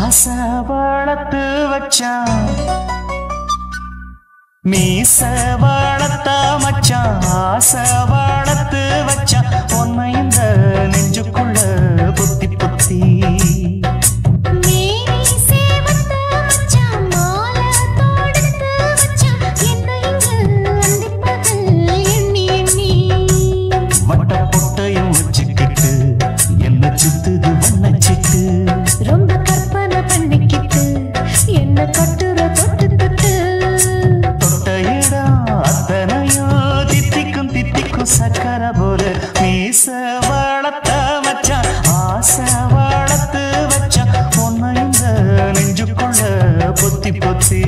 ஆசை வளர்த்து வச்சான் மீச வளர்த்த மச்சான் ஆசை வளர்த்து வச்சான் உன்னை இந்த நெஞ்சுக்குள்ள புத்தி புத்தி வட்ட பொட்டையும் வச்சுக்கிட்டு என்ன சுத்துது வண்ணச்சிட்டு ரொம்ப கற்பனை பண்ணிக்கிட்டு என்ன கட்டுற தொட்டு தொட்டு தொட்ட இடம் அத்தனையோ தித்திக்கும் தித்திக்கும் சக்கரை போல மீச வளர்த்த மச்சான் ஆசை வளர்த்து வச்சான் உன்னை இந்த நெஞ்சுக்குள்ள பொத்தி பொத்தி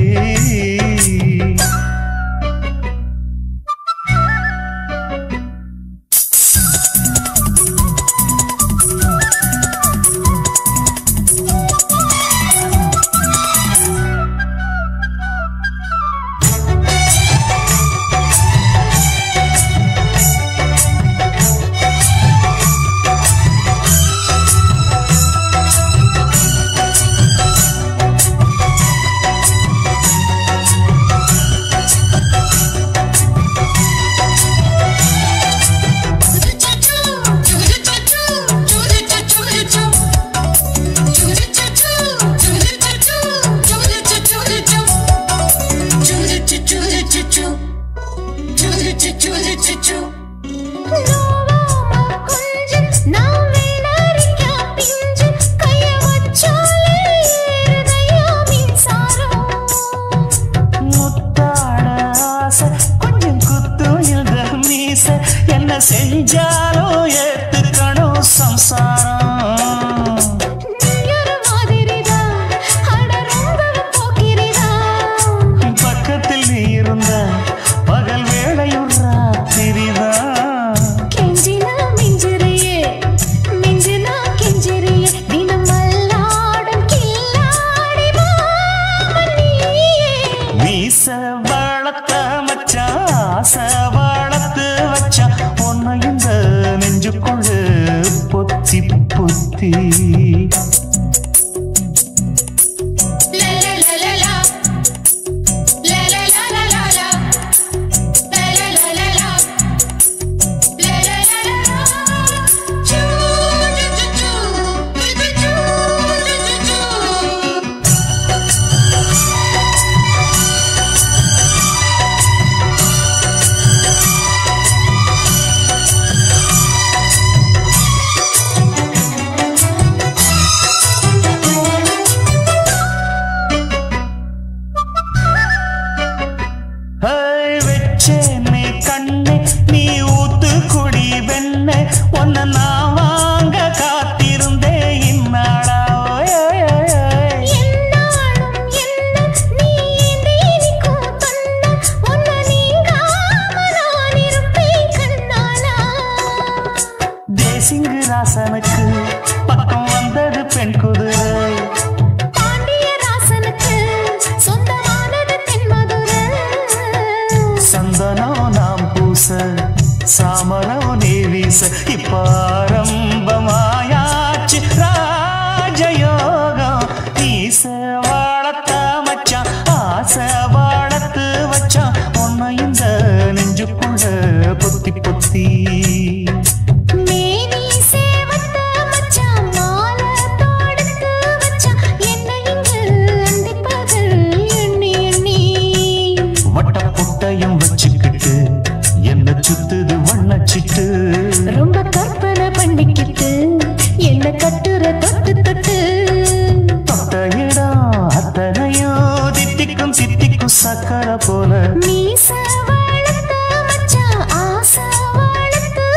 என்ன செஞ்சாலும் ஏத்துக்கணும் சம்சாரம் பக்கத்தில் நீ இருந்த பகல் வேளையும் ராத்திரிதான் கெஞ்சினா மிஞ்சிறியே மிஞ்சினா கெஞ்சிறியே தினம் மல்லாடும் கில்லாடி மாமணியே மீச வளர்த்த மச்சான் ஆசை வளர்த்து வச்சான் உன்னை இந்த நெஞ்சுக்குள்ள பொத்தி பொத்தி வெச்சேனே கண்ணே நீ ஊத்து குடி வெண்ணே உன்னை நான் வாங்க காத்திருந்தே இந்நாளா என்னாலும் என்ன நீ நீக்கும் தந்த உன்னை நீங்காம நான் இருப்பேன் கண்ணாலா தேசிங்கு ராசனுக்கு பக்கம் வந்தது பெண் குதிரை பாண்டிய ராசனுக்கு சொந்தமானது தென்மதுரை சந்தனோ நாம் பூச சாமரோ நீ வீச இப்ப ஆரம்பமாயாச்சு ராஜயோகம் நீச வளர்த்த மச்சான் ஆசை வளர்த்து வச்சான் உன்னை இந்த நெஞ்சுக்குள்ள பொத்தி பொத்தி மேனி சேவத்த மச்சான் மாலை தொடுத்து வச்சான் என்ன இங்கு அந்திப்பகல் எண்ணி எண்ணி வட்ட புட்டையும் வச்சுக்கிட்டு என்ன சுத்துது வண்ணச்சிட்டு ரொம்ப கற்பனை பண்ணிக்கிட்டு என்ன கட்டுற தொட்டு தொட்டு தொட்ட இடம் அத்தனையோ தித்திக்கும் தித்திக்கும் சக்கரை போல மீச வளர்த்த மச்சான் ஆசை வளர்த்து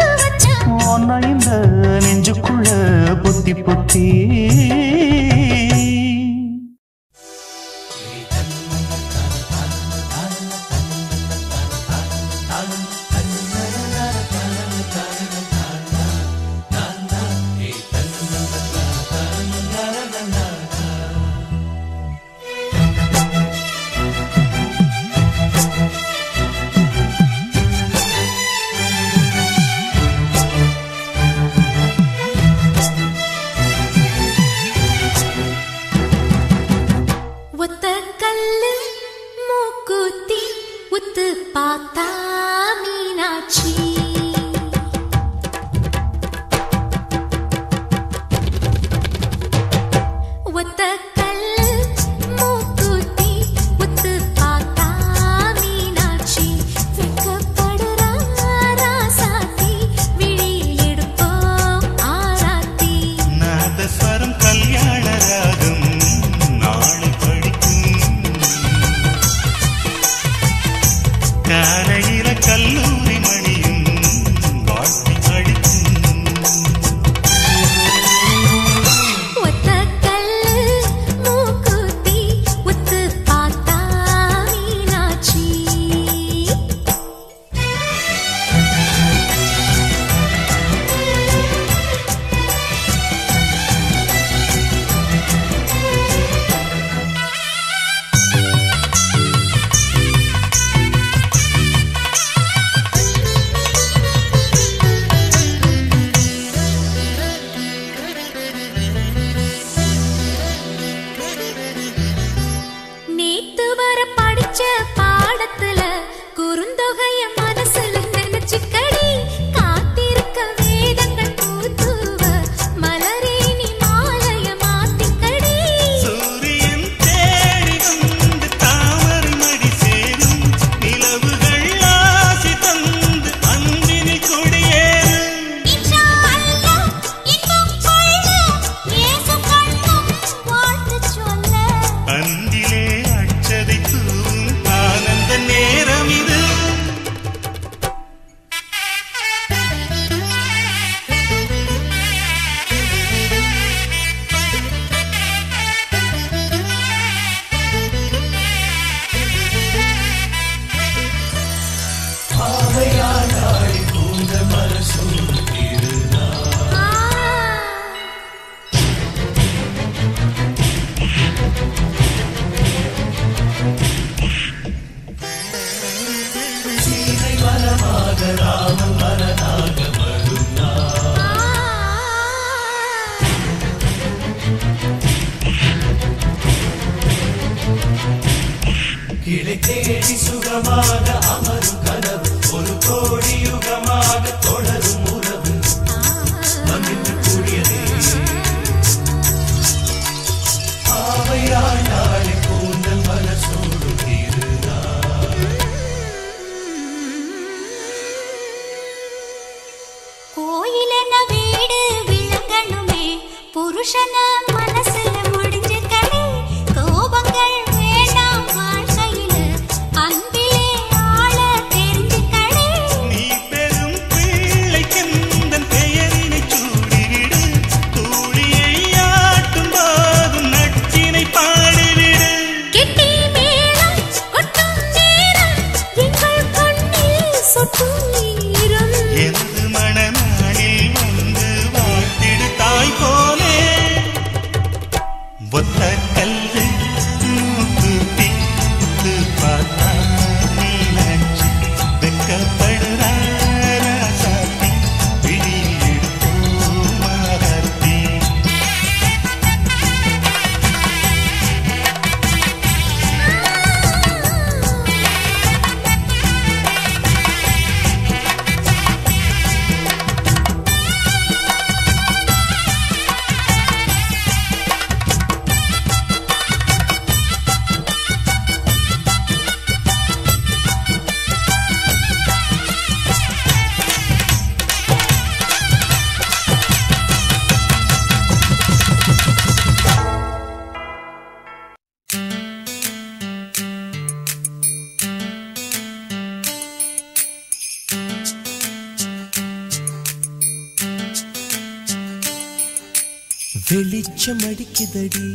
வெளிச்சம் அடிக்குதடி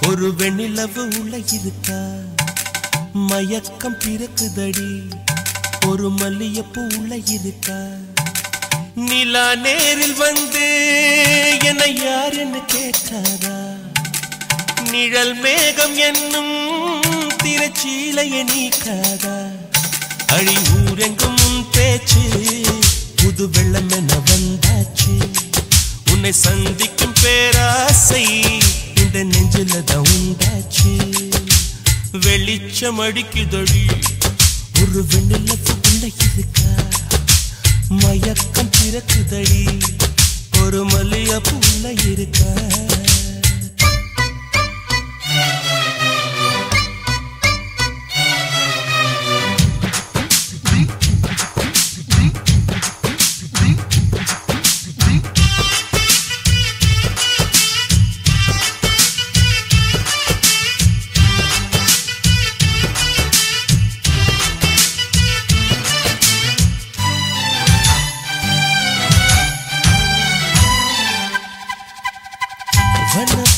ஒரு வெண்ணிலவு உள்ள இருக்கா மயக்கம் பிறக்குதடி ஒரு மல்லியப்பூ உள்ள இருக்கா நிலா நேரில் வந்து என்னை யார் என்ன கேட்காதா நிழல் மேகம் என்னும் திரைச்சீலையை நீக்காதா அழி ஊரெங்கும் பேச்சு புது வெள்ளம் என வந்தாச்சு உன்னை சந்திக்கும் பேராசை இந்த நெஞ்சில தான் உண்டாச்சு வெளிச்சம் அடிக்குதடி ஒரு வெண்ணிலவு உள்ள இருக்கா மயக்கம் பிறக்குதடி ஒரு மல்லியப்பூ உள்ள இருக்கா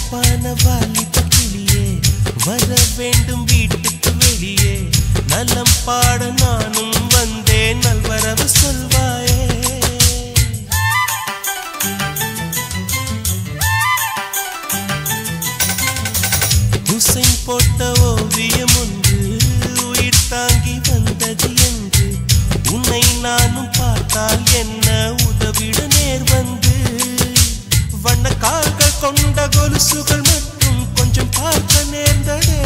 கசப்பான வாலிப கிளியே வர வேண்டும் வீட்டுக்கு வெளியே நலம் பாட நானும் வந்தேன் நல்வரவு சொல்வாயே ஹுசைன் போட்ட ஓவியம் ஒன்று உயிர் தாங்கி வந்தது என்று உன்னை நானும் பார்த்தால் என்ன உதவிட நேர் வந்து வண்ண கால்கள் கொண்ட கொலுசுகள் மட்டும் கொஞ்சம் பார்க்க நேர்ந்ததே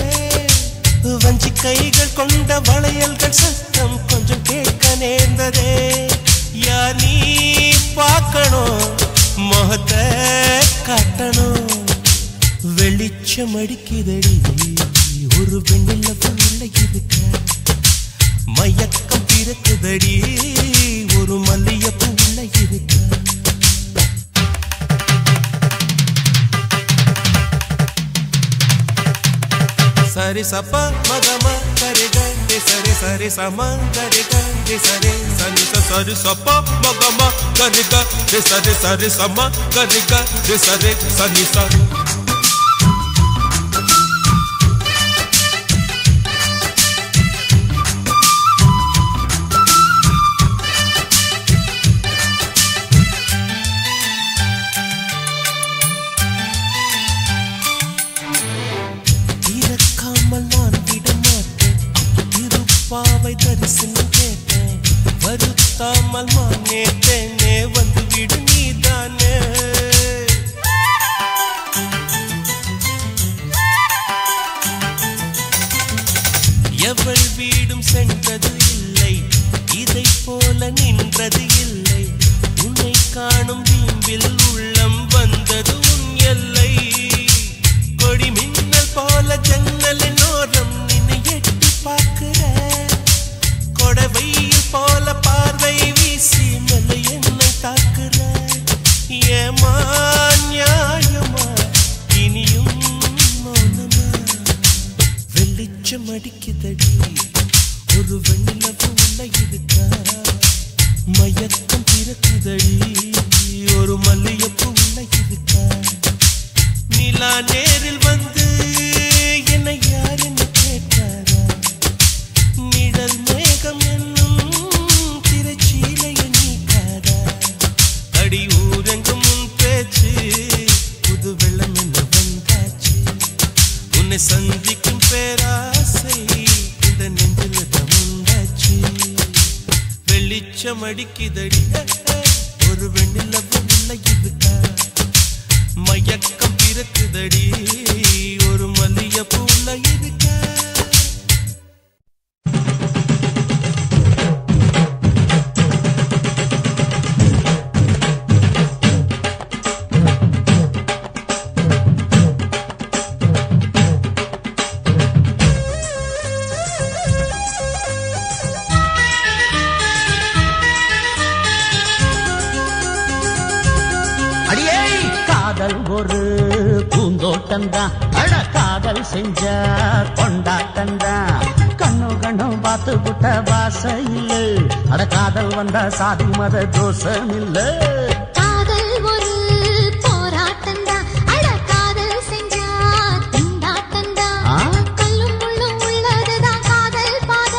வஞ்சி கைகள் கொண்ட வளையல்கள் சத்தம் கொஞ்சம் கேட்க நேர்ந்ததே யார் நீ பார்க்கணும் முகத்தை காட்டணும் வெளிச்சம் அடிக்குதடி ஒரு வெண்ணிலவு உள்ள இருக்க மயக்கம் பிறக்குதடி ஒரு மல்லியப்பூ உள்ள இருக்க சரி சப்பா மகமா கரிக சரி சரி சம கரிக சரி சனி சரி சப்பா மகமா கரிக சரி சரி சம கரிக சரி சனி சரி பாவை தரிசனம் கேட்டேன் வருத்தாமல் மானே தேனே வந்து விடு நீதானே எவள் வீடும் சென்றது இல்லை இதை போல நின்றது இல்லை உன்னை காணும் வீம்பில் உள்ளம் வந்தது உன் எல்லை கொடி மின்னல் போல ஜன்னலின் ஓரம் நின்னை எட்டி பார்க்கிற கொடவையில் போல பார்வை வீசி மெல்ல என்னை தாக்குற ஏமா நியாயமா இனியும் மௌனமா வெளிச்சம் அடிக்குதடி ஒரு வெண்ணிலவு உள்ள இருக்கா மயக்கம் பிறக்குதடி ஒரு மல்லியப்பூ உள்ள இருக்கா நிலா நேரில் வந்து என்னை யார் என்ன கேட்டாரா நிழல் மேகம் என்னும் திரைச்சீலையை நீக்காதா அடி ஊரெங்கும் உன் பேச்சு புது வெள்ளம் என்ன வந்தாச்சு உன்னை சந்திக்கும் பேராசை இந்த நெஞ்சில் உண்டாச்சு வெளிச்சம் அடிக்குதடி ஒரு வெண்ணிலவு உள்ள இருக்கா மயக்கம் பிறக்குதடி ஒரு மல்லியப்பூ உள்ள இருக்கா ஒரு பூந்தோட்டம்தான் அட காதல் செஞ்ச கொண்டாட்டம்தான் கண்ணு கண்ணும் பார்த்து புட்ட வாசம் இல்ல அட காதல் வந்தா சாதி மத தோஷம் இல்ல காதல் ஒரு போராட்டம்தான் அட காதல் செஞ்சா திண்டாட்டம்தான் கல்லும் முள்ளும் உள்ளதுதான் காதல் பாத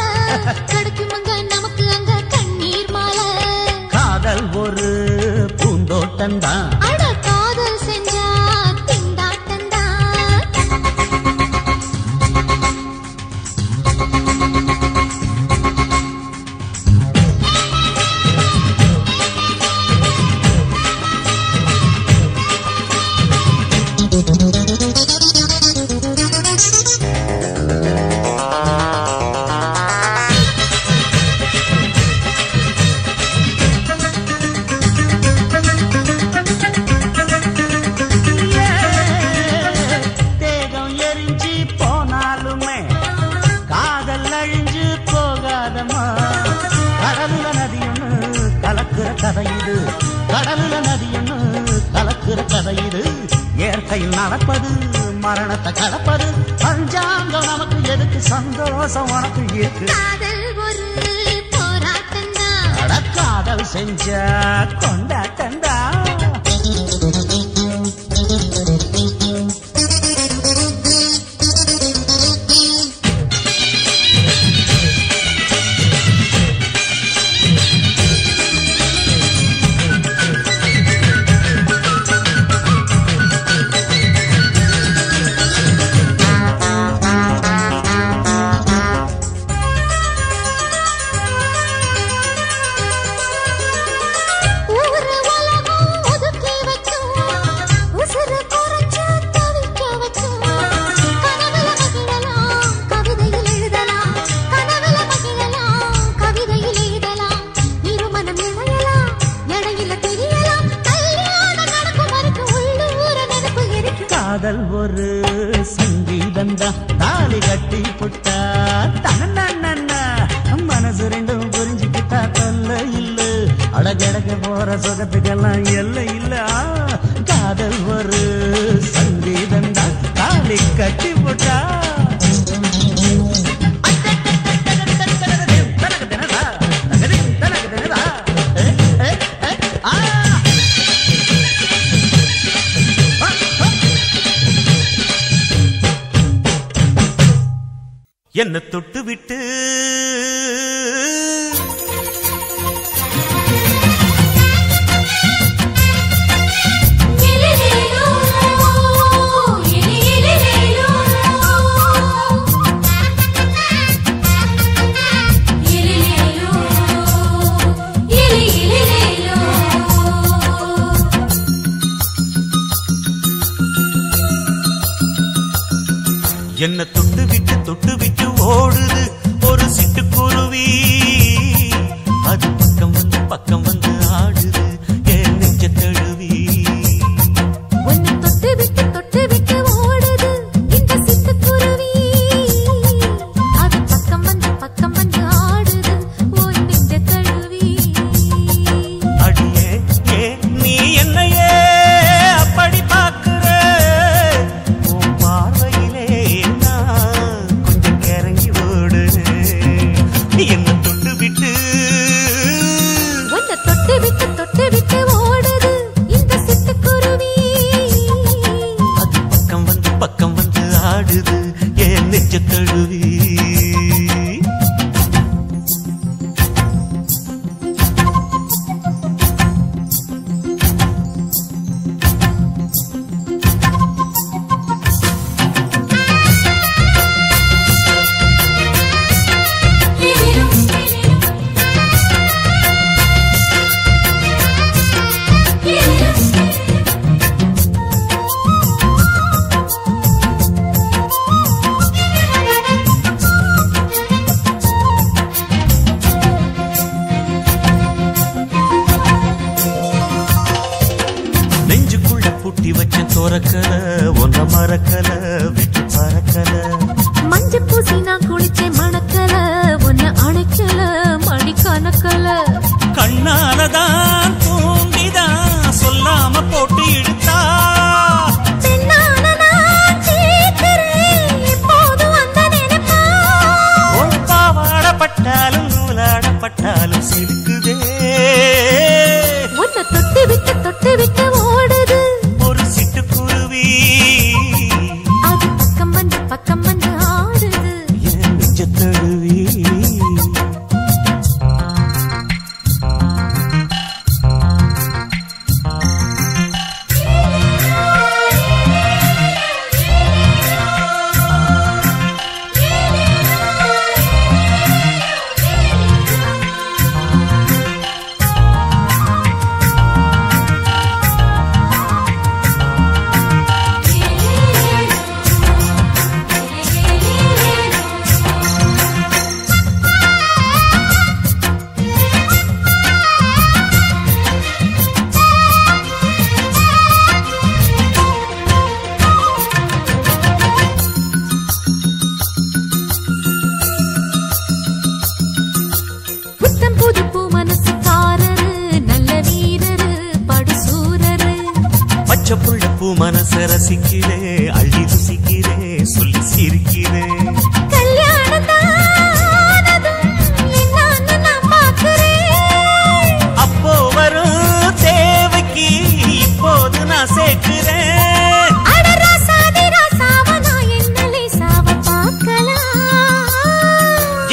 கிடைக்குமங்க நமக்கு அங்க கண்ணீர் மாலை காதல் ஒரு பூந்தோட்டம்தான் கடலுல நதியொன்னு கலக்குற கதை இது இயற்கையில் நடப்பது மரணத்தை கலப்பது பஞ்சாங்கம் நமக்கு எதுக்கு சந்தோஷம் உனக்கு இருக்கு காதல் ஒரு போராட்டம்தான் காதல் செஞ்ச கொண்டாட்டம்தான் சங்கீதந்தா தாலி கட்டி புட்டா தன்னா மனசு ரெண்டும் புரிஞ்சுக்கிட்டா தொல்ல இல்ல அடகடக போற சுகத்துக்கெல்லாம் எல்லை இல்ல காதல் ஒரு சங்கீதந்தா தாலி கட்டி புட்டா என்ன தொட்டு விட்டு என்ன தொட்டு விட்டு ஓடுது ஒரு சிட்டுக்குருவி அது பக்கம் வந்து ஆடுது என் நெஞ்ச தழுவி உன்னை தொட்டு விட்டு ஓடுது இந்த சிட்டுக்குருவி அது பக்கம் வந்து ஆடுது உன் நெஞ்ச தழுவி அடியே ஏ நீ என்னையே அப்படி பார்க்கிற உன் பார்வையிலே என்ன தொட்டு விட்டு ஓடுது இந்த சிட்டுக்குருவி அது பக்கம் வந்து ஆடுது என் நெஞ்ச தழுவி தோரக்கல ஒன்ன மறக்கல விட்டு பறக்கல மஞ்ச பூசி நான் குளிச்சேன் மணக்கல ஒன்ன அணைக்கல மணி கணக்கல கண்ணாலதான் தூண்டிதான் சொல்லாம போட்டு இழுத்தா பாவாடப்பட்டாலும் நூலாடப்பட்டாலும் சிலுக்குதே உன்னை தொட்டு விட்டு ஓடுது ஒரு சிட்டுக்குருவி அது பக்கம் வந்து ஆடுது என் நெஞ்ச தழுவி பூ மனச ரசிக்கிறே அள்ளி ருசிக்கிறே சொல்லி சிரிக்கிறே அப்போ வரும் தேவைக்கு இப்போது நான் சேர்க்கிறேன்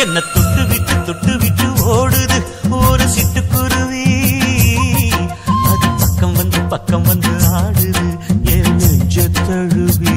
என்ன தொட்டு விட்டு ஓடுது ஒரு சிட்டுக்குருவி அது பக்கம் வந்து ஆடுது என் நெஞ்ச தழுவி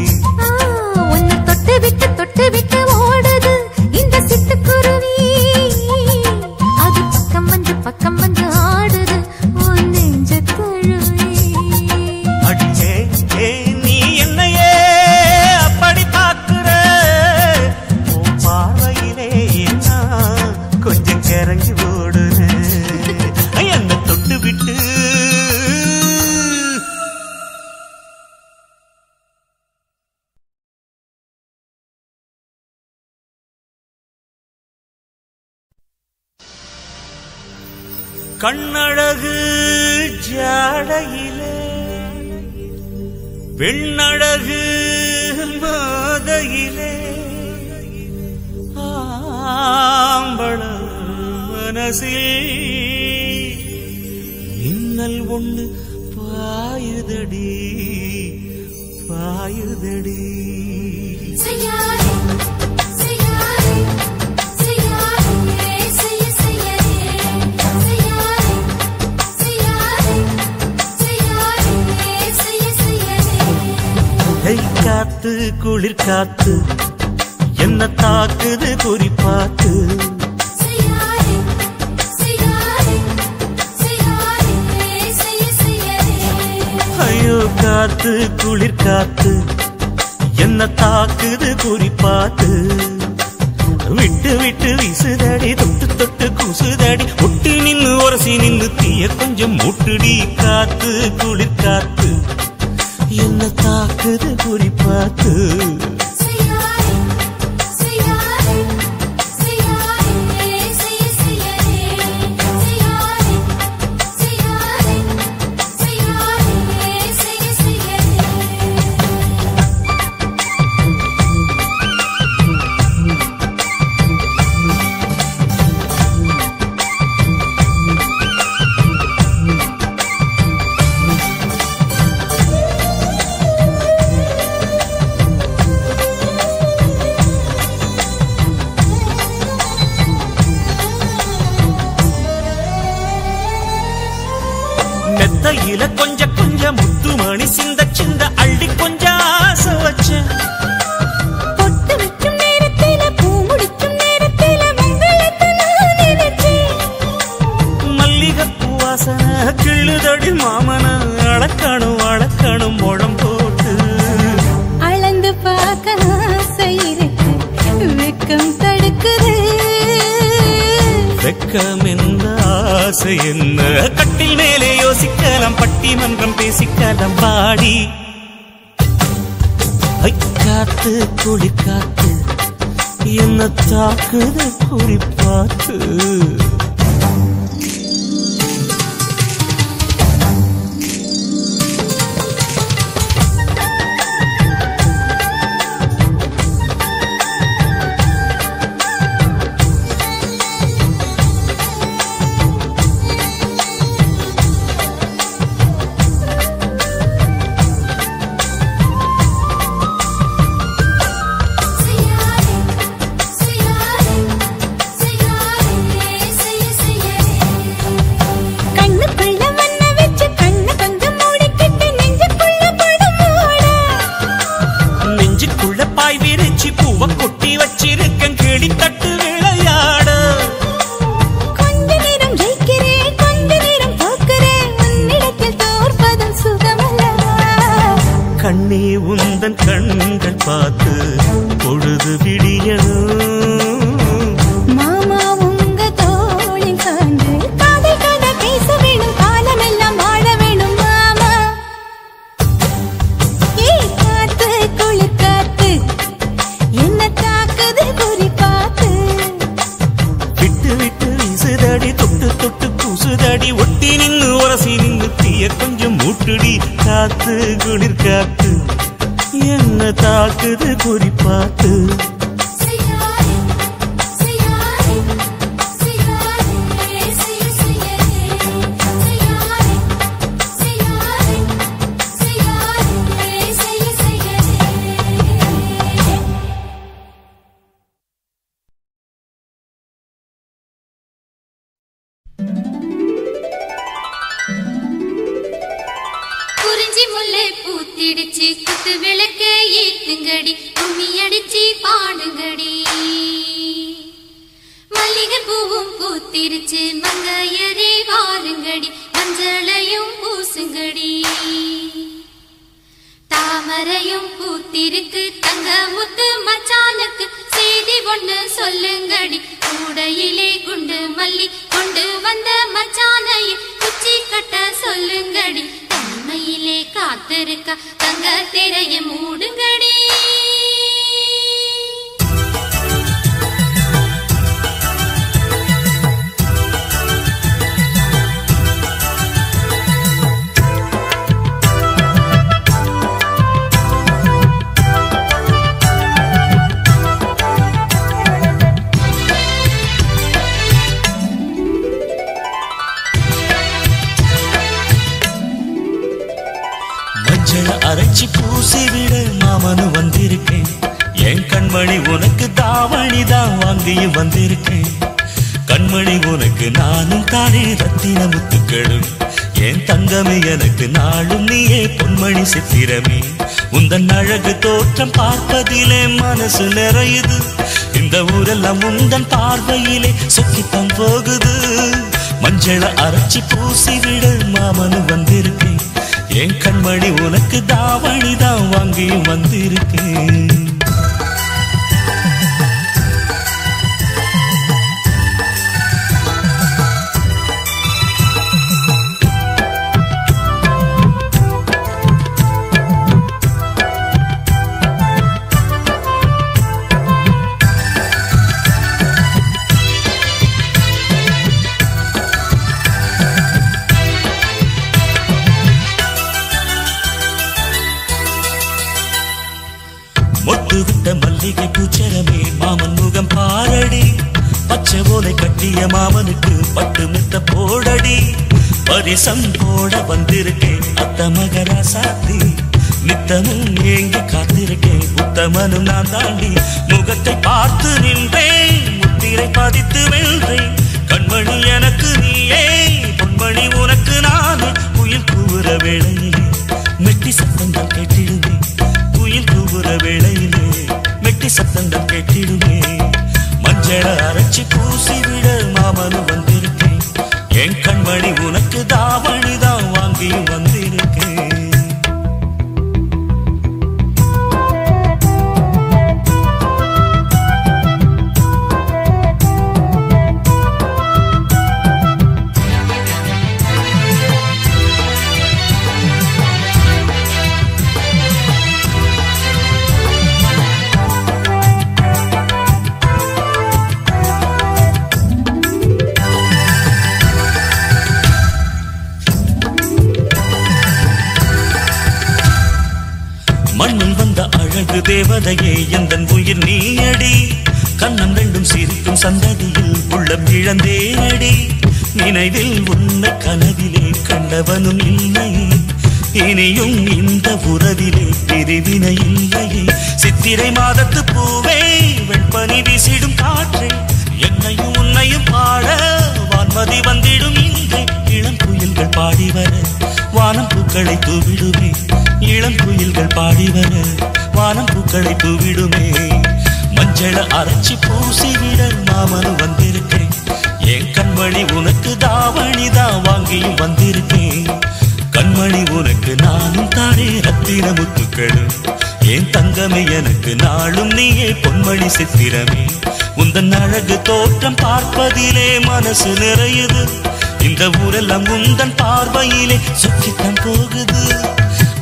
கண்ணழகு ஜாடையிலே பெண்ணழகு மாதையிலே ஆம்பள மனசில் மின்னல் ஒண்ணு பாயுதடி பாயுதடி காத்து குளிர் காத்து என்ன தாக்குது குறிப்பாத்து ஐயோ காத்து குளிர் காத்து என்ன தாக்குது குறிப்பாத்து விட்டு விட்டு வீசுதடி தொட்டு தொட்டு கூசுதடி ஒட்டி நின்னு உரசி நின்னு தீய கொஞ்சம் மூட்டுடி காத்து குளிர் காத்து என்ன தாக்குது குறிப்பாத்து மெத்தையில கொஞ்ச கொஞ்ச முத்துமணி சிந்த சிந்த அள்ளி கொஞ்ச ஆசை வச்ச பொட்டு வைக்கும் நேரத்தில பூ முடிக்கும் நேரத்தில மங்களத்தை நான் நினைச்சேன் மல்லிகைப்பூ வாசனை கிள்ளுதடி மாமன அளக்கணும் அளக்கணும் முழம் போட்டு அளந்து பார்க்க ஆசை இருக்கு வெக்கம் தடுக்குது வெக்கம் என்ன ஆசை என்ன கட்டில் மேலே யோசிக்கலாம் பட்டிமன்றம் பேசிக்கலாம் பாடி காத்து குளிர் காத்து என்ன தாக்குது குறிப்பாத்து கொட்டி வச்சிருக்கேன் கிளி தட்டு விளையாட கொஞ்ச நேரம் ஜெயிக்கிறேன் கொஞ்ச நேரம் தோக்கிறேன் உன்னிடத்தில் தோற்பதும் சுகமல்லவா கண்ணே உந்தன் கண்கள் பார்த்து பொழுது விடியணும் மாமா உங்க தோளில் சார்ந்து காதல் கதை பேச வேணும் காலமெல்லாம் வாழ வேணும் மாமா காத்து குளிர் காத்து என்ன தாக்குது குறிப்பாத்து விட்டு விட்டு வீசுதடி தொட்டு தொட்டு கூசுதடி ஒட்டி நின்னு உரசி நின்னு தீய கொஞ்சம் மூட்டுடி காத்து குளிர் காத்து என்ன தாக்குது குறிப்பாத்து குறிஞ்சி முல்லை பூத்திடுச்சு குத்து விளக்க ஏத்துங்கடி கும்மி அடிச்சு பாடுங்கடி மல்லிகை பூவும் பூத்திருச்சு மங்கையரே வாருங்கடி மஞ்சளையும் பூசுங்கடி தாமரையும் பூத்திருக்கு தங்க முத்து மச்சானுக்கு செய்தி ஒண்ணு சொல்லுங்கடி கூடையிலே குண்டு மல்லி கொண்டு வந்த மச்சானையை குச்சி கட்ட சொல்லுங்கடி தனிமையிலே காத்திருக்க தங்க திரைய மூடுங்கடி வாங்கியும் வந்திருக்கேன். கண்மணி உனக்கு நானும் தானே ரத்தின முத்துக்களும். என் தங்கமே எனக்கு நாளும் நீயே பொன்மணி சித்திரமே. உந்தன் அழகு தோற்றம் பார்ப்பதிலே மனசு நிறையுது. இந்த ஊரெல்லாம் உந்தன் பார்வையிலே சொக்கித்தான் போகுது. மஞ்சள அரைச்சி பூசி விட மாமனு வந்திருக்கேன். என் கண்மணி உனக்கு தாவணி தான் வாங்கியும் வந்திருக்கேன். மல்லிகை பூச்சரமே மாமன் முகம் பாரடி. பச்சை ஓலை கட்டிய மாமனுக்கு பட்டு முத்த போடடி. பரிசம் போட வந்திருக்கேன் அத்த மகராசாத்தி. நித்தமும் ஏங்கி காத்திருக்கேன் உத்தமனும் நான் தாண்டி. முகத்தை பார்த்து நின்றேன் முத்திரை பதித்து வென்றேன். கண்மணி எனக்கு நீயே பொன்மணி உனக்கு நான். குயில் கூவுற வேளையிலே மெட்டி சத்தங்கள் கேட்டிடுவே. குயில் கூவுற வேளையிலே மெட்டி சத்தங்கள் கேட்டிடுவே. மஞ்சள அரைச்சி பூசி விட மாமனு வந்திருக்கேன். என் கண்மணி உனக்கு தாவணி தான் வாங்கியும் வந்திருக்கேன். மண்ணில் வந்த அழகு தேவதையே எந்தன் உயிர் நீயடி. கண்ணம் ரெண்டும் சிரிக்கும் சந்ததியில் உள்ளம் இழந்தேனடி. நினைவில் உன்னை கனவிலே கண்டவனும் இல்லை. இனியும் இந்த உறவிலே பிரிவினை இல்லையே. சித்திரை மாதத்து பூவே வெண்பனி வீசிடும் காற்றே. என்னையும் உன்னையும் பாட வான்மதி வந்திடும் இன்றே. இளம் குயில்கள் பாடி வர வானம் பூக்களை தூவிடுமே. இளம் குயில்கள் பாடி வர வானம் பூக்களை தூவிடுமே. மஞ்சள அரைச்சி பூசி விட மாமனு வந்திருக்கேன். என் கண்மணி உனக்கு தாவணி தான் வாங்கியும் வந்திருக்கேன். கண்மணி உனக்கு நானும் தானே ரத்தின முத்துக்களும். என் தங்கமே எனக்கு நாளும் நீயே பொன்மணி சித்திரமே. உந்தன் அழகு தோற்றம் பார்ப்பதிலே மனசு நிறையுது. இந்த ஊரெல்லாம் உந்தன் பார்வையிலே சுற்றித்தான் போகுது.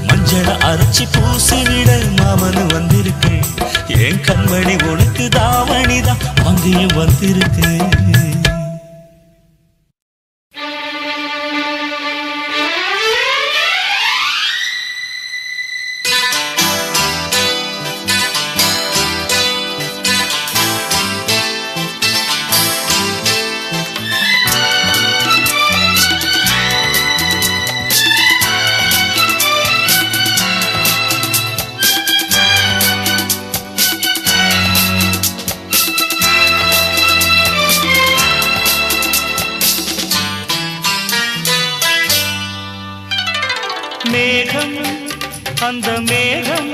மஞ்சள அரைச்சி பூசி விட மாமனு வந்திருக்கேன். என் கண்மணி உனக்கு தாவணி தான் வாங்கியும் வந்திருக்கேன். மேகம் அந்த மேகம்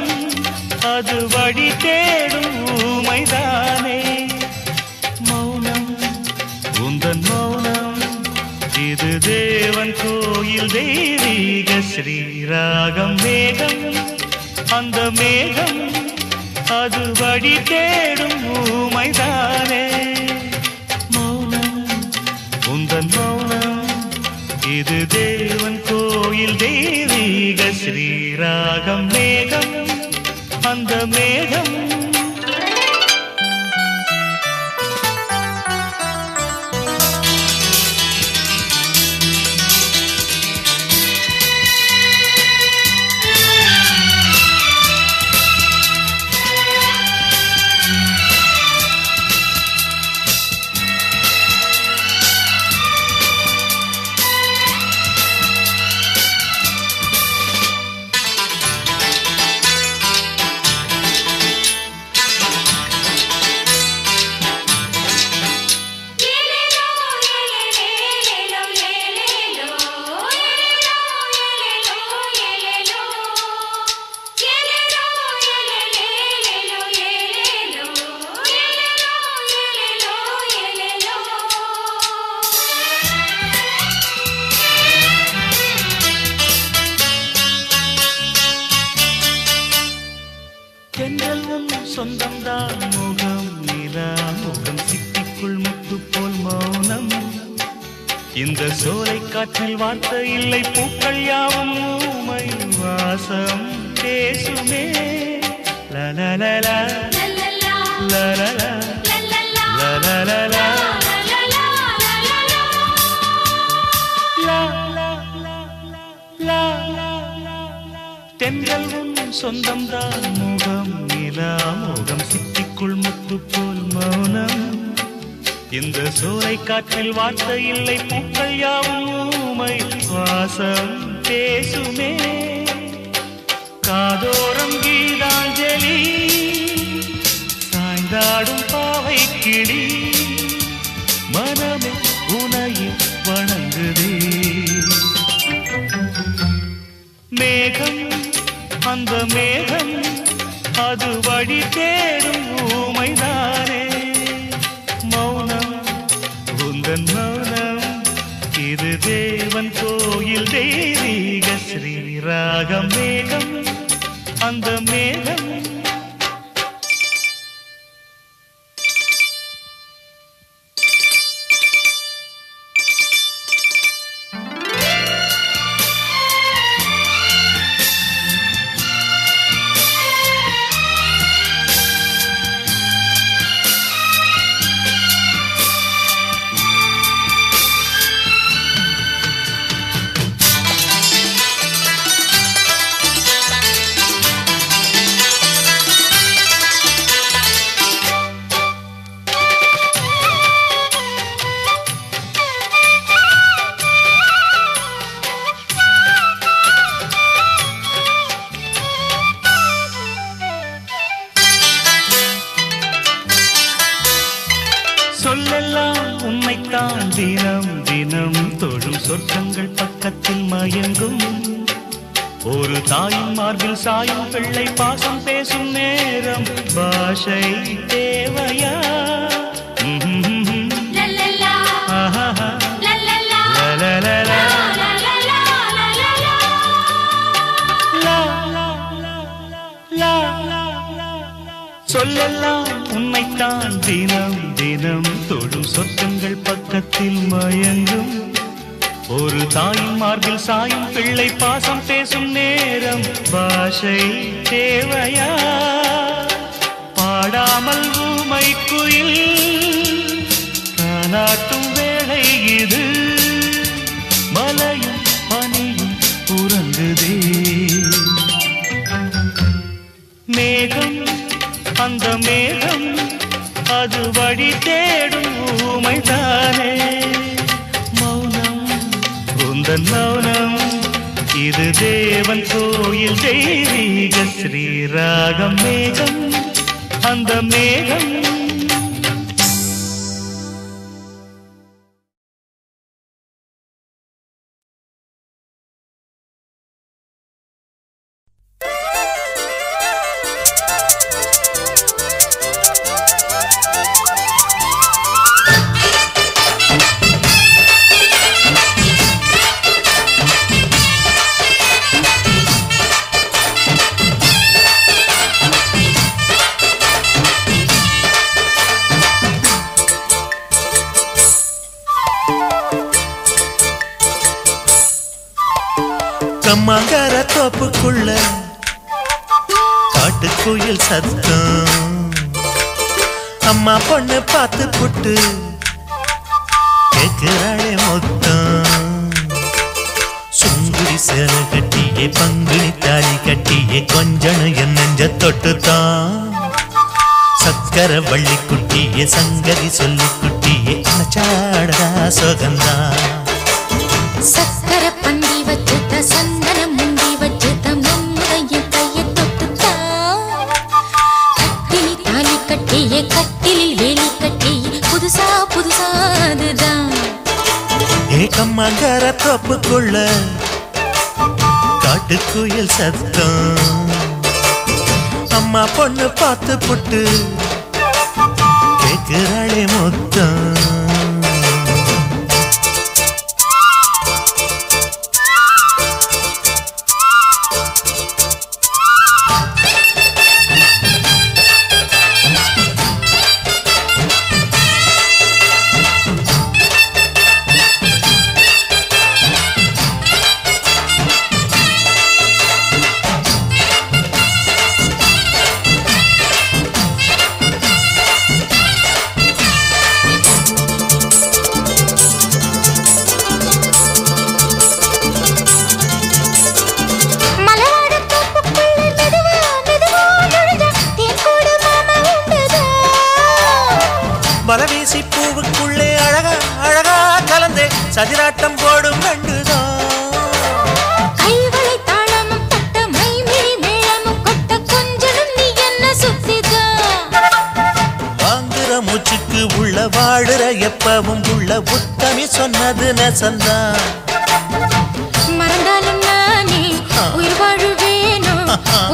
அது வழி தேடும் ஊமைதானே. மௌனம் உந்தன் மௌனம் இது தேவன் கோயில் தெய்வீக ஸ்ரீராகம். மேகம் அந்த மேகம் அது வழி தேடும் ஊமைதானே. மௌனம் உந்தன் மௌனம் இது தேவன் கோயில் தெய்வீக ஸ்ரீராகம். மேகம் அந்த மேகம் சொந்தம்தான் முகம் நிலா முகம் சிட்டிக்குள் முத்து போல் மௌனம் இந்த சோலை காற்றில் வார்த்தை இல்லை பூக்கள் யாவும் ஊமை வாசம் பேசுமே லலலலா லலலா லலலலா தென்றல் உன் சொந்தம்தான் முகம் நிலா முகம் சிட்டிக்குள் முத்து போல் மௌனம் இந்த சோலை காற்றில் வார்த்தை இல்லை பூக்கள் யாவும் ஊமை வாசம் பேசுமே காதோரம் கீதாஞ்சலி சாய்ந்தாடும் பாவை கிளி மனமே உனையை வணங்குதே மேகம் அந்த மேகம் அது வழி தேடும் ஊமைதானே மௌனம் உந்தன் மௌனம் இது தேவன் கோயில் தெய்வீக ஸ்ரீராகம் மேகம் அந்த மேகம் சொல்லெல்லாம் உண்மைத்தான் தினம் தினம் தொழும் சொர்க்கங்கள் பக்கத்தில் மயங்கும் ஒரு தாயின் மார்பில் சாயும் பிள்ளை பாசம் பேசும் நேரம் பாஷை தேவையா சொல்லெல்லாம் உண்மைத்தான் தினம் தினம் தொடும் சொர்க்கங்கள் பக்கத்தில் மயங்கும் ஒரு தாயின் மார்பில் சாயும் பிள்ளை பாசம் பேசும் நேரம் பாஷை தேவையா பாடாமல் ஊமை குயில் தாலாட்டும் வேளை இது மலையும் பனியும் உறங்குதே மேகம் அந்த மேகம் அது வழி தேடும் ஊமைதானே மௌனம் உந்தன் மௌனம் இது தேவன் கோயில் தெய்வீக ஸ்ரீராகம் மேகம் அந்த மேகம் கம்மாங்கர தோப்புக்குள்ள காட்டுக்குயில் சத்தம் அம்மா பொண்ணு பார்த்து புட்டு கேட்கிறாளே மொத்தம் சுங்குடி சேலை கட்டியே பங்குனி தாலி கட்டியே கொஞ்சம் என் நெஞ்ச தொட்டுத்தான் சக்கர வள்ளி குட்டியே சங்கதி சொல்லி குட்டியே அனச்சாடா சொகந்தான் சக்கர பந்தி வச்சுட்ட சந்தனம் முந்தி வச்சுட்ட மம்முதையும் கையை தொட்டுத்தா கட்டிலி தாலி கட்டியே கட்டிலில் வேலி கட்டியே புதுசா புதுசா அதுதான் ஏகம்மாங்கர தோப்புக்குள்ள காட்டுக்குயில் சத்தம் அம்மா பொண்ணு பார்த்து புட்டு கேட்கிறாளே மொத்தம் வலவீசி பூவுக்குள்ளே அழகா அழகா கலந்தே சதிராட்டம் போடும் நண்டுதான். கைவளை தாளமும் தட்ட மைமிழி மேளமும் கொட்ட கொஞ்சனும் நீ என்ன சுத்திதான். வாங்குற மூச்சுக்கு உள்ள வாடுற எப்பவும் உள்ள உத்தமி சொன்னது நெசந்தான். மறந்தாலும் நானே உயிர் வாழுவேனோ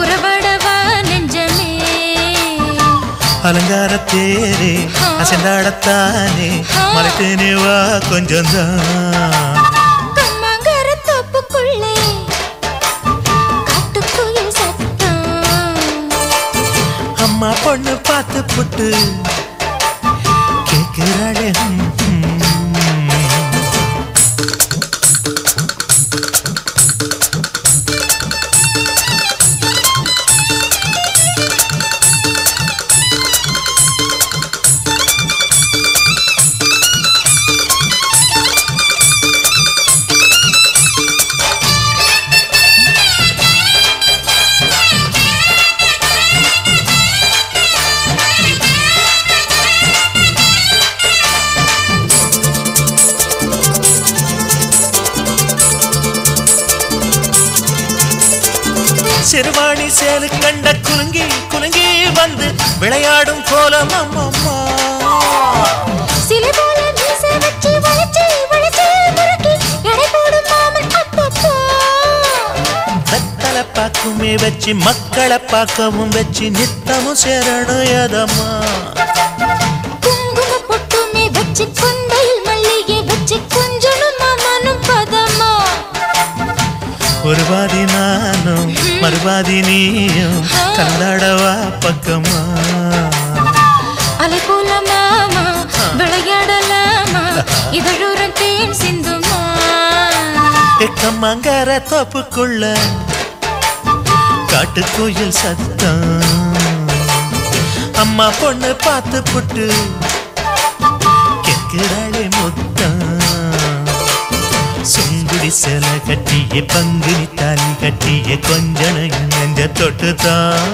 உறவாடவா நெஞ்சமே. அலங்கார தேரே அசைந்தாடத்தானே மலைத்தேனே வா கொஞ்சம்தான். கம்மாங்கர தோப்புக்குள்ளே காட்டுக்குயில் சத்தம். அம்மா பொண்ணு பார்த்து புட்டு கேட்கிறாளே. சிறுவாணி சேலு கண்ட குலுங்கி குலுங்கி வந்து விளையாடும் கோலம் அம்மம்மா. சிலை போல மீச வச்சு வளைச்சு வளைச்சு முறுக்கி எடை போடும் மாமன் அப்பப்பா. வெத்தலை பாக்குமே வச்சு மக்களை பார்க்கவும் வச்சு நித்தமும் சேரணும் எதம்மா. குங்கும பொட்டுமே வச்சு கொண்டையில் மல்லிகை வச்சு கொஞ்சனும் மாமனும் பதமா. ஒரு பாதி நானும் மறுபாதி நீயும் கல்லாடவா பக்கமா. அலை போல மாமா விளையாடலாமா இதழூரம் தேன் சிந்துமா. கம்மாங்கர தோப்புக்குள்ள காட்டுக்குயில் சத்தம். அம்மா பொண்ணு பார்த்து புட்டு கேட்கிறாளே முத்தம். சுங்குடி சேல கட்டிய பங்குனி தாலி கட்டிய கொஞ்சனையும் நெஞ்ச தொட்டுதான்.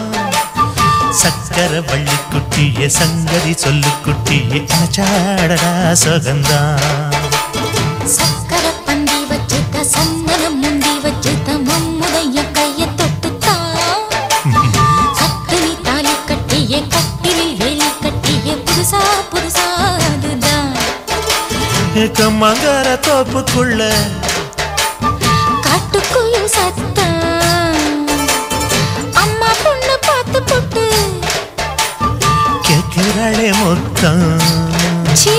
சக்கர வள்ளி குட்டிய சங்கதி சொல்லு குட்டிய அச்சாடடா சொகந்தான். சக்கர பந்தி வச்சுட்ட சந்தனம் முந்தி வச்சுட்ட மம்முடைய கைய தொட்டுத்தான். கட்டினி தாலி கட்டிய கட்டிலில் வேலி கட்டிய புதுசா புதுசா அதுதான். கம்மாங்கர தோப்புக்குள்ள காட்டுக்குயில் சத்தம். அம்மா பொண்ணு பார்த்து போட்டு கேட்கிறாளே முத்தம். சீ.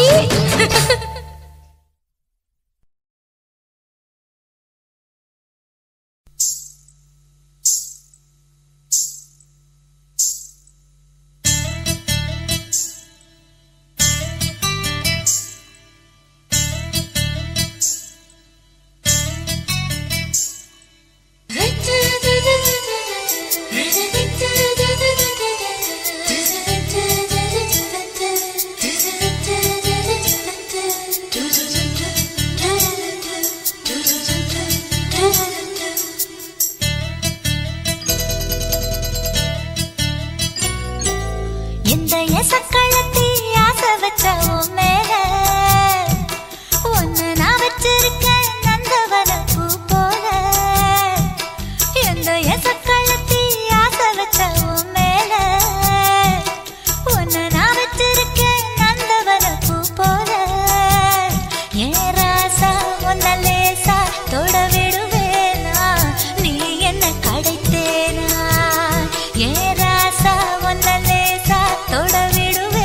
இந்த எசக்களத்தி ஆசை வச்ச உன் மேல ஒன்னு நான் வச்சிருக்கேன் நந்தவன பூ போல. இந்த எசக்களத்தி ஆசை வச்ச உன் மேல ஒன்னு நான் வச்சிருக்கேன் நந்தவன பூ போல. ஏன் ராசா ஒன்ன லேசா தொட விடுவேனா நீ என்ன கடைத்தேனா. ஏன் ராசா ஒன்ன லேசா தொட விடுவேனா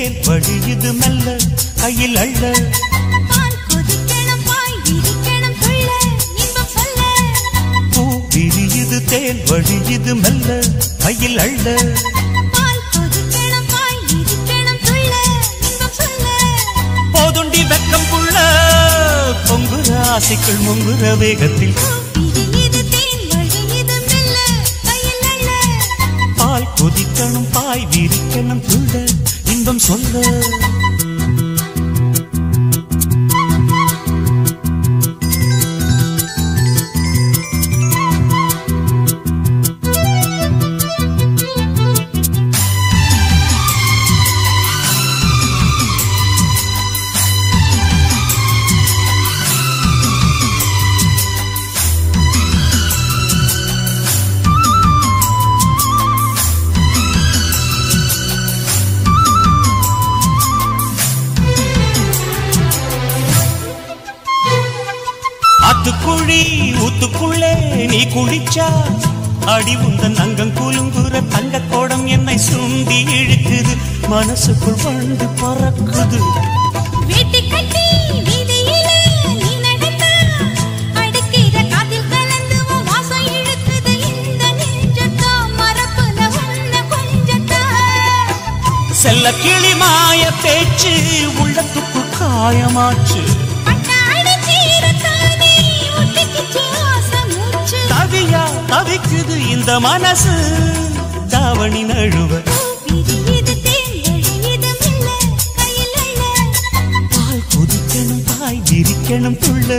தேன் வழியுது மெல்ல கையில் அள்ள பால் கொதிக்கணும் பாய் விரிக்கணும் துள்ள இன்பம் சொல்ல பூ விரியுது தேன் வழியுது மெல்ல கையில் அள்ள பால் கொதிக்கணும் பாய் விரிக்கணும் துள்ள இன்பம் சொல்ல போதுண்டி வெக்கம் புள்ள பொங்குற ஆசைக்குள் முங்குற வேகத்தில் விரியுது தேன் வழியுது மெல்ல கையில் அள்ள பால் கொதிக்கணும் பாய் விரிக்கணும் துள்ள இன்பம் சொல்ல குழி ஊத்துக்குள்ளே நீ குளிச்சா அடி உந்தன் அங்கம் குலுங்குற தங்க கோடம் என்னை சுண்டி இழுக்குது மனசுக்குள் வந்து பறக்குது வீட்டு கட்டி வீதியிலே நீ நடந்தா அடிக்கிற காதில் கலந்து வாசம் இழுக்குது இந்த நெஞ்சத்தா மரப்புல ஒன்ன கொஞ்சத்தா செல்ல கிளி மாய பேச்சு உள்ளத்துக்குள் காயமாச்சு தவியா தவிக்குது இந்த மனசு தாவணி நழுவ பால் கொதிக்கணும் பாய் விரிக்கணும் துள்ள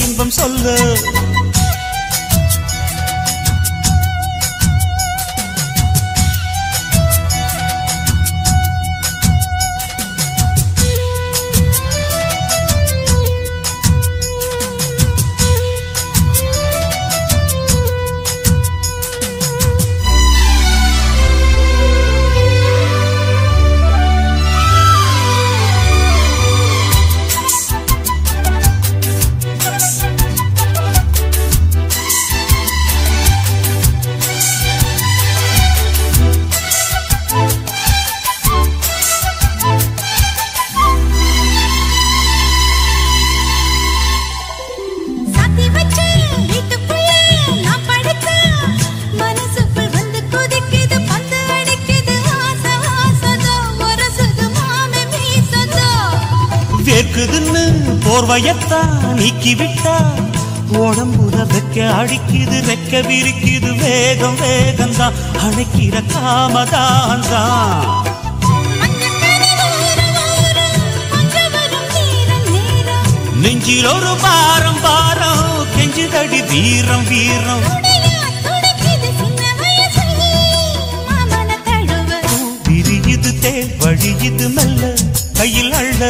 இன்பம் சொல்ல வேர்க்குதுன்னு போர்வையத்தா நீக்கி விட்டா உடம்புல வெக்க அடிக்குது ரெக்க விரிக்குது வேகம் வேகம்தான் அணைக்கிற காமதான்தான் நெஞ்சில் ஒரு பாரம் பாரம் கெஞ்சுதடி வீரம் வீரம் விரியுது தேன் வழியுது மெல்ல கையில் அள்ள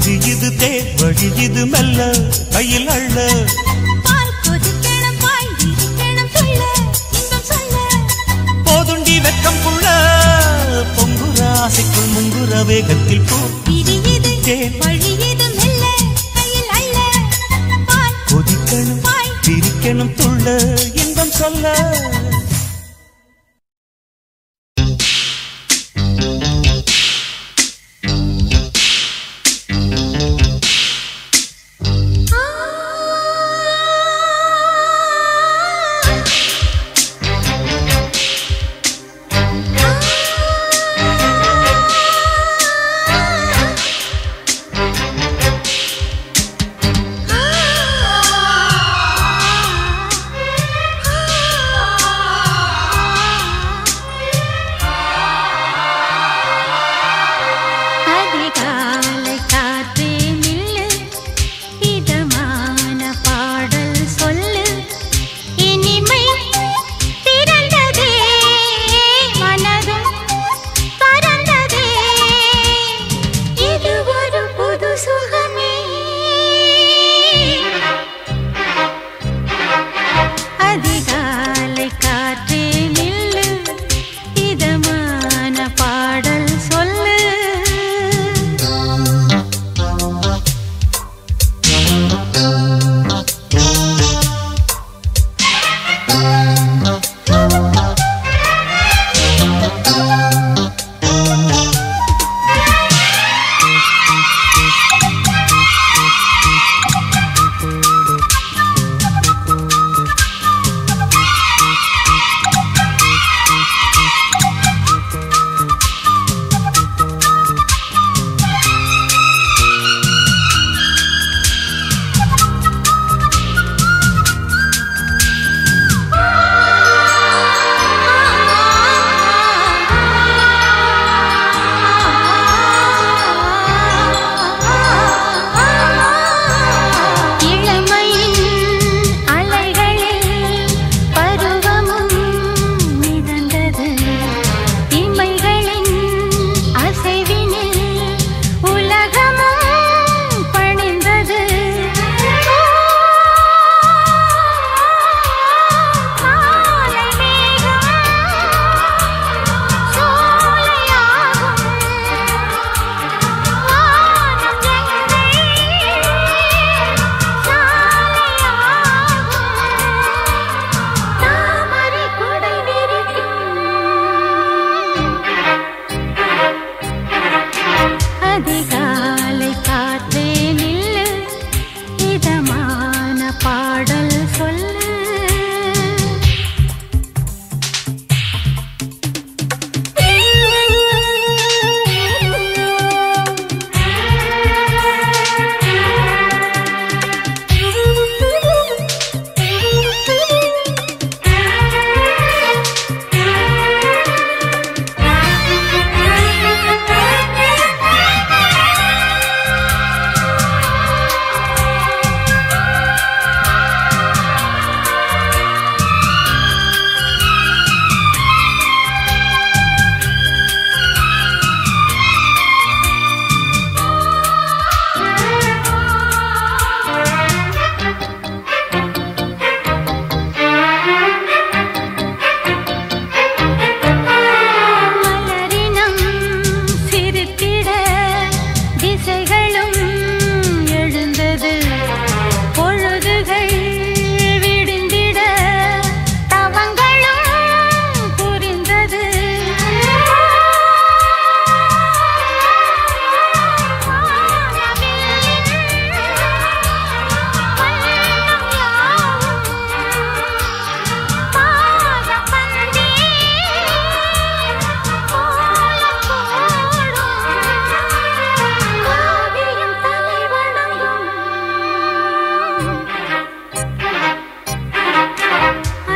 விரியுது தேன் வழியுது மெல்ல கையில் அள்ள போதுண்டி வெக்கம் புள்ள பொங்குற ஆசைக்குள் முங்குற வேகத்தில் பூ தேன் கொதிக்கணும் விரிக்கணும் துள்ள இன்பம் சொல்ல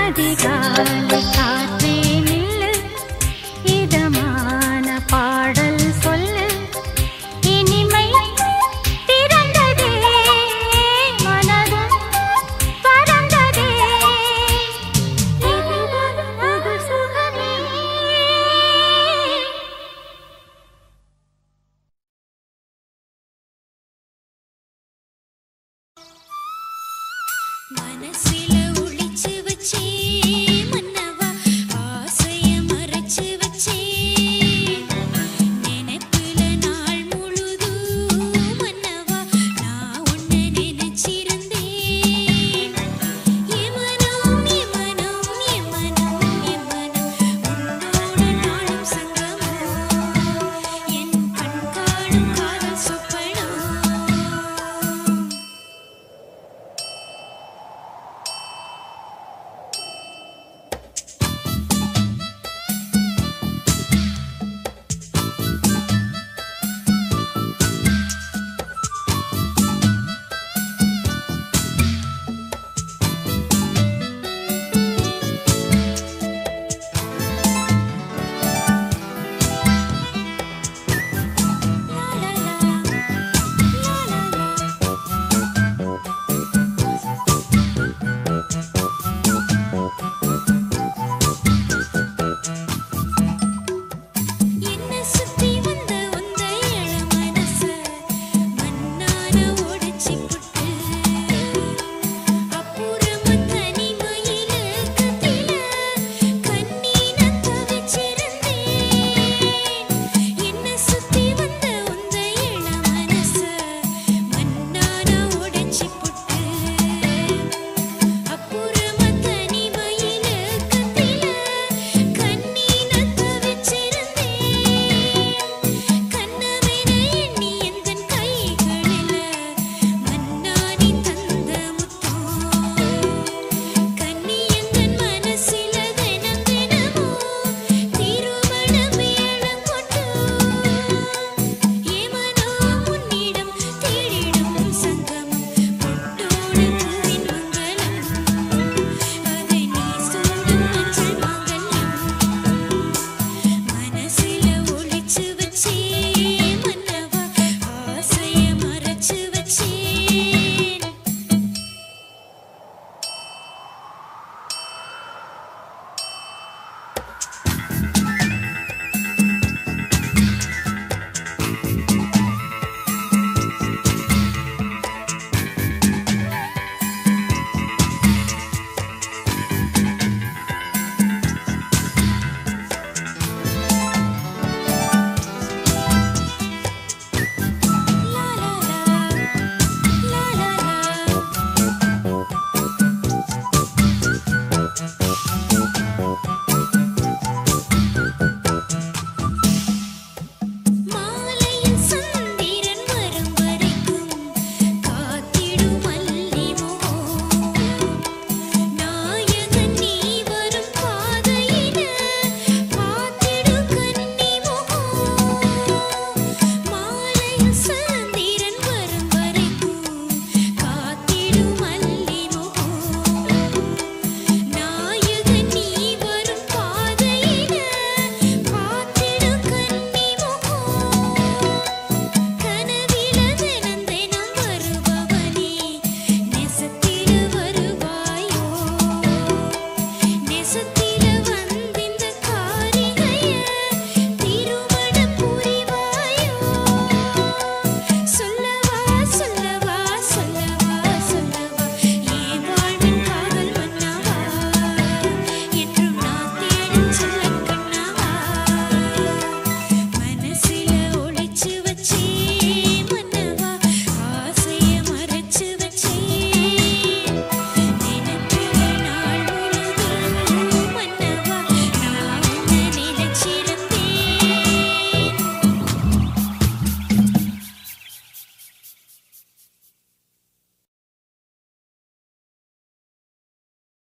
அதிகாலை காற்றே